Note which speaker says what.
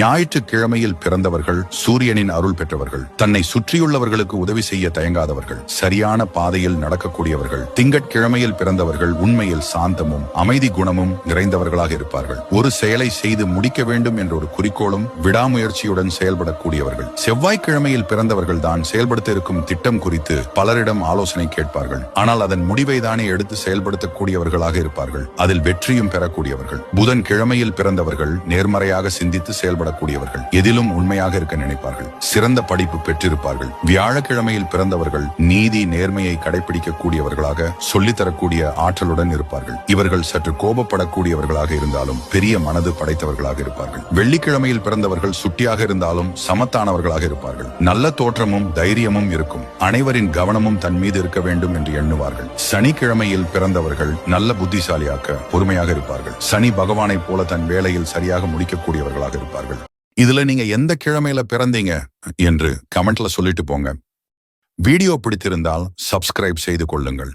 Speaker 1: ஞாயிற்றுக்கிழமையில் பிறந்தவர்கள் சூரியனின் அருள் பெற்றவர்கள், தன்னை சுற்றியுள்ளவர்களுக்கு உதவி செய்ய தயங்காதவர்கள், சரியான பாதையில் நடக்கக்கூடியவர்கள். திங்கட்கிழமையில் பிறந்தவர்கள் உண்மையில் சாந்தமும் அமைதி குணமும் நிறைந்தவர்களாக இருப்பார்கள். ஒரு செயலை செய்து முடிக்க வேண்டும் என்ற ஒரு குறிக்கோளும் விடாமுயற்சியுடன் செயல்படக்கூடியவர்கள். செவ்வாய்க்கிழமையில் பிறந்தவர்கள் தான் செயல்படுத்த இருக்கும் திட்டம் குறித்து பலரிடம் ஆலோசனை கேட்பார்கள். ஆனால் அதன் முடிவை தானே எடுத்து செயல்படுத்தக்கூடியவர்களாக இருப்பார்கள். அதில் வெற்றியும் பெறக்கூடியவர்கள். புதன்கிழமையில் பிறந்தவர்கள் நேர்மறையாக சிந்தித்து செயல்படக்கூடியவர்கள், எதிலும் உண்மையாக இருக்க நினைப்பார்கள், சிறந்த படிப்பு பெற்றிருப்பார்கள். வியாழக்கிழமையில் பிறந்தவர்கள் நீதி நேர்மையை கடைபிடிக்கக்கூடியவர்களாக சொல்லித்தரக்கூடிய ஆற்றலுடன் இருப்பார்கள். இவர்கள் சற்று கோபப்படக்கூடியவர்களாக இருந்தாலும் பெரிய மனது படைத்தவர்களாக இருப்பார்கள். வெள்ளிக்கிழமையில் பிறந்தவர்கள் சுட்டியாக இருந்தாலும் சமத்தானவர்களாக இருப்பார்கள். நல்ல தோற்றமும் தைரியமும் இருக்கும். அனைவரின் கவனமும் தன் மீது இருக்க வேண்டும் என்று எண்ணுவார்கள். சனிக்கிழமையில் பிறந்தவர்கள் நல்ல புத்திசாலியாக்க பொறுமையாக இருப்பார்கள். சனி பகவானை போல தன் வேலையில் சரியாக முடிக்கக்கூடியவர்களாக இருப்பார்கள். இதுல நீங்க எந்த கிழமையில பிறந்தீங்க என்று கமெண்ட்ல சொல்லிட்டு போங்க. வீடியோ பிடித்திருந்தால் சப்ஸ்கிரைப் செய்து கொள்ளுங்கள்.